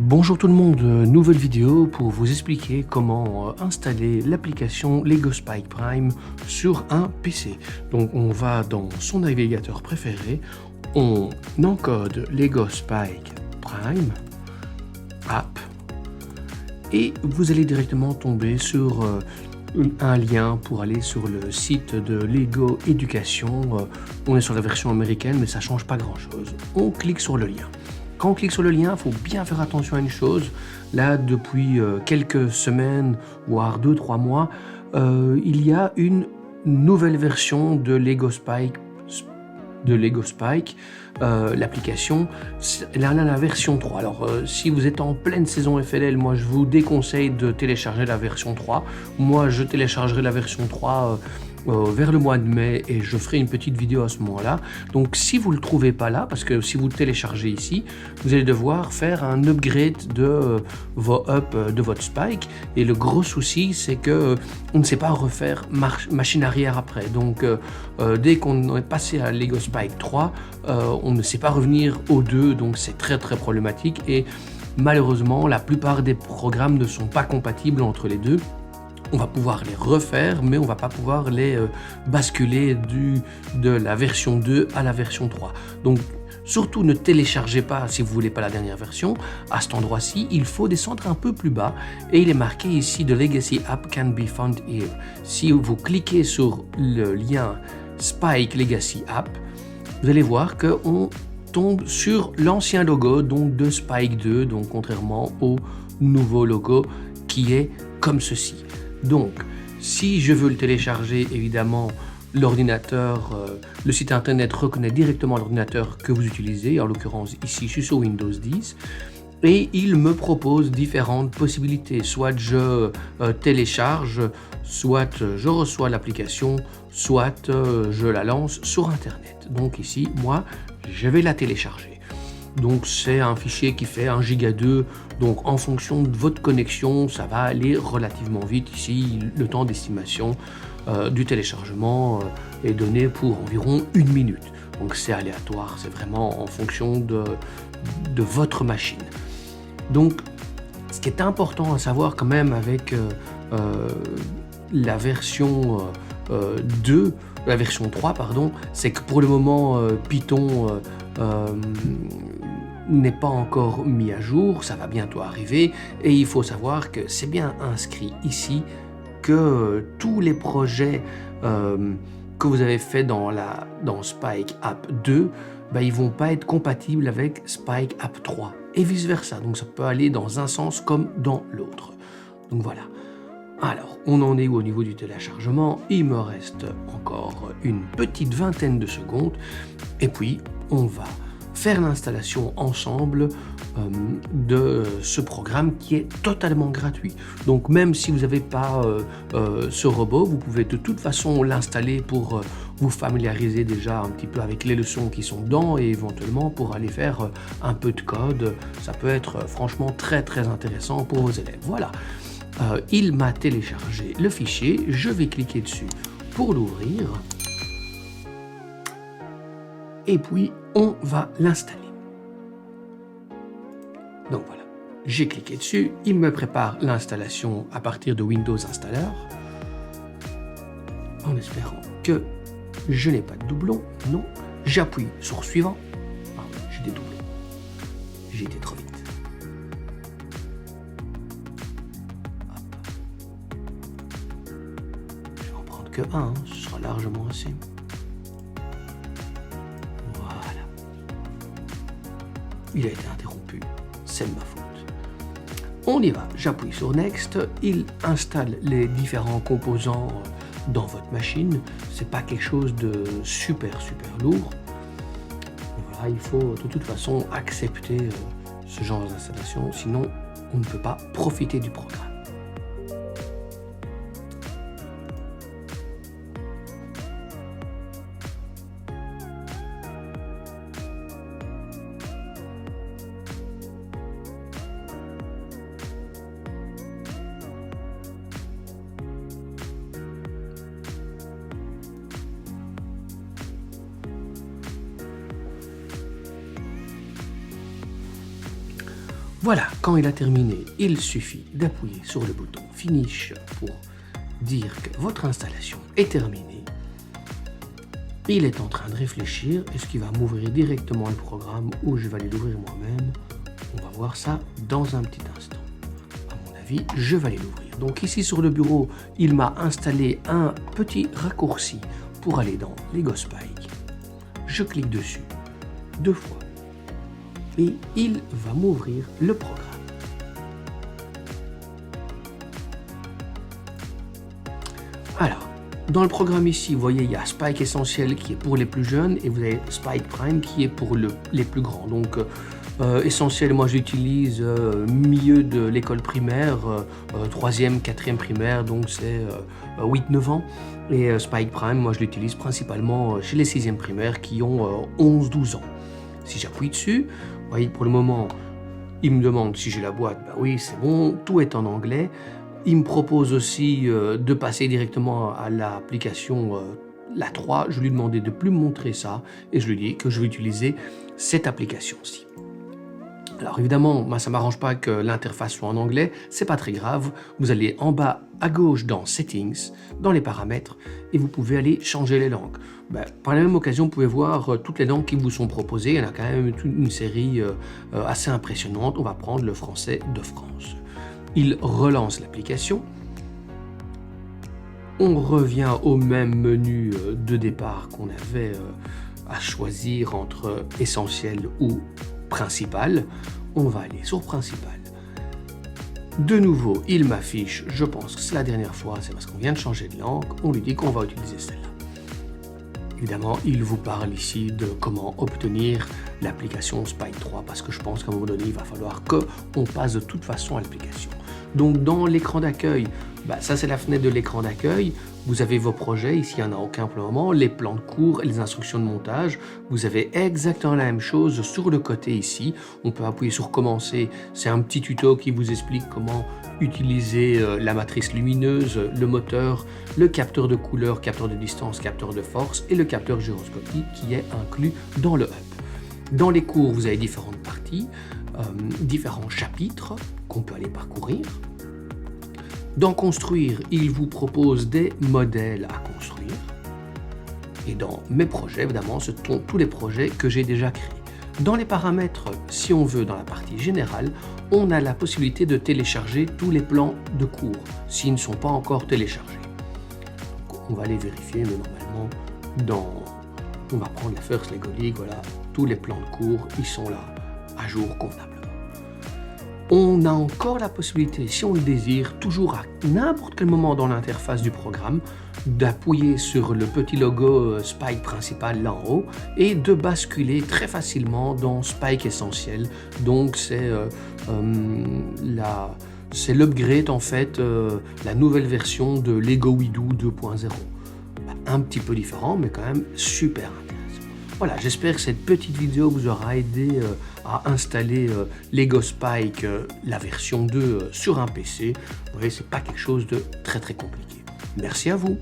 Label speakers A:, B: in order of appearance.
A: Bonjour tout le monde, nouvelle vidéo pour vous expliquer comment installer l'application Lego Spike Prime sur un PC. Donc on va dans son navigateur préféré, on encode Lego Spike Prime App et vous allez directement tomber sur un lien pour aller sur le site de Lego Éducation. On est sur la version américaine mais ça change pas grand chose. On clique sur le lien. Quand on clique sur le lien, il faut bien faire attention à une chose. Là, depuis quelques semaines, voire 2-3 mois, il y a une nouvelle version de Lego Spike, l'application. Là, on a la version 3. Alors, si vous êtes en pleine saison FLL, moi, je vous déconseille de télécharger la version 3. Moi, je téléchargerai la version 3 vers le mois de mai et je ferai une petite vidéo à ce moment-là. Donc si vous ne le trouvez pas là, parce que si vous le téléchargez ici, vous allez devoir faire un upgrade de votre Spike, et le gros souci c'est que on ne sait pas refaire machine arrière après. Donc dès qu'on est passé à Lego Spike 3, on ne sait pas revenir au 2, donc c'est très très problématique et malheureusement la plupart des programmes ne sont pas compatibles entre les deux. On va pouvoir les refaire, mais on ne va pas pouvoir les basculer de la version 2 à la version 3. Donc, surtout ne téléchargez pas si vous ne voulez pas la dernière version. À cet endroit-ci, il faut descendre un peu plus bas et il est marqué ici « The Legacy App can be found here ». Si vous cliquez sur le lien Spike Legacy App, vous allez voir qu'on tombe sur l'ancien logo donc de Spike 2, donc contrairement au nouveau logo qui est comme ceci. Donc, si je veux le télécharger, évidemment, l'ordinateur, le site internet reconnaît directement l'ordinateur que vous utilisez. En l'occurrence, ici, je suis sur Windows 10. Et il me propose différentes possibilités. Soit je télécharge, soit je reçois l'application, soit je la lance sur Internet. Donc ici, moi, je vais la télécharger. Donc c'est un fichier qui fait 1 giga 2, donc en fonction de votre connexion, ça va aller relativement vite. Ici, le temps d'estimation du téléchargement est donné pour environ 1 minute. Donc c'est aléatoire, c'est vraiment en fonction de votre machine. Donc ce qui est important à savoir quand même avec la version 2, la version 3, pardon, c'est que pour le moment Python n'est pas encore mis à jour, ça va bientôt arriver et il faut savoir que c'est bien inscrit ici que tous les projets que vous avez fait dans Spike App 2, ils vont pas être compatibles avec Spike App 3 et vice versa, donc ça peut aller dans un sens comme dans l'autre. Donc voilà. Alors, on en est où au niveau du téléchargement? Il me reste encore une petite vingtaine de secondes et puis on va faire l'installation ensemble de ce programme qui est totalement gratuit. Donc même si vous n'avez pas ce robot, vous pouvez de toute façon l'installer pour vous familiariser déjà un petit peu avec les leçons qui sont dedans et éventuellement pour aller faire un peu de code. Ça peut être franchement très très intéressant pour vos élèves. Voilà. Il m'a téléchargé le fichier, je vais cliquer dessus pour l'ouvrir et puis on va l'installer. Donc voilà, j'ai cliqué dessus, il me prépare l'installation à partir de Windows Installer en espérant que je n'ai pas de doublon. Non, j'appuie sur suivant. Ah, j'ai des doublons, j'ai été trop vite. Que 1, ce sera largement assez. Voilà. Il a été interrompu, c'est ma faute. On y va, j'appuie sur Next, il installe les différents composants dans votre machine. C'est pas quelque chose de super lourd. Voilà, il faut de toute façon accepter ce genre d'installation, sinon on ne peut pas profiter du programme. Voilà, quand il a terminé, il suffit d'appuyer sur le bouton Finish pour dire que votre installation est terminée. Il est en train de réfléchir, est-ce qu'il va m'ouvrir directement le programme ou je vais aller l'ouvrir moi-même? On va voir ça dans un petit instant. À mon avis, je vais aller l'ouvrir. Donc ici sur le bureau, il m'a installé un petit raccourci pour aller dans Lego Spike. Je clique dessus 2 fois et il va m'ouvrir le programme. Alors, dans le programme ici, vous voyez, il y a Spike Essentiel qui est pour les plus jeunes et vous avez Spike Prime qui est pour les plus grands. Donc, Essentiel, moi j'utilise milieu de l'école primaire, 3e, 4e primaire, donc c'est 8-9 ans. Et Spike Prime, moi je l'utilise principalement chez les 6e primaires qui ont 11-12 ans. Si j'appuie dessus, vous voyez, pour le moment, il me demande si j'ai la boîte. Ben oui, c'est bon, tout est en anglais. Il me propose aussi de passer directement à l'application la 3. Je lui ai demandé de ne plus me montrer ça et je lui dis que je vais utiliser cette application-ci. Alors évidemment, ça ne m'arrange pas que l'interface soit en anglais, c'est pas très grave. Vous allez en bas à gauche dans Settings, dans les paramètres, et vous pouvez aller changer les langues. Par la même occasion, vous pouvez voir toutes les langues qui vous sont proposées. Il y en a quand même une série assez impressionnante. On va prendre le français de France. Il relance l'application. On revient au même menu de départ qu'on avait à choisir entre essentiel ou principal. On va aller sur principal. De nouveau, il m'affiche, je pense que c'est la dernière fois, c'est parce qu'on vient de changer de langue, on lui dit qu'on va utiliser celle-là. Évidemment, il vous parle ici de comment obtenir l'application Spike 3 parce que je pense qu'à un moment donné, il va falloir qu'on passe de toute façon à l'application. Donc dans l'écran d'accueil, ça c'est la fenêtre de l'écran d'accueil, vous avez vos projets, ici il n'y en a aucun pour le moment, les plans de cours et les instructions de montage, vous avez exactement la même chose sur le côté ici, on peut appuyer sur commencer, c'est un petit tuto qui vous explique comment utiliser la matrice lumineuse, le moteur, le capteur de couleur, capteur de distance, capteur de force et le capteur gyroscopique qui est inclus dans le hub. Dans les cours, vous avez différentes parties, différents chapitres qu'on peut aller parcourir. Dans construire, il vous propose des modèles à construire. Et dans mes projets, évidemment, ce sont tous les projets que j'ai déjà créés. Dans les paramètres, si on veut, dans la partie générale, on a la possibilité de télécharger tous les plans de cours s'ils ne sont pas encore téléchargés. Donc, on va aller vérifier, mais normalement, on va prendre la First Lego League, voilà, tous les plans de cours, ils sont là, à jour convenablement. On a encore la possibilité, si on le désire, toujours à n'importe quel moment dans l'interface du programme, d'appuyer sur le petit logo Spike principal là en haut et de basculer très facilement dans Spike Essentiel. Donc c'est l'upgrade en fait, la nouvelle version de Lego WeDo 2.0. Un petit peu différent, mais quand même super intéressant. Voilà, j'espère que cette petite vidéo vous aura aidé à installer Lego Spike, la version 2 sur un PC. Vous voyez, c'est pas quelque chose de très compliqué. Merci à vous.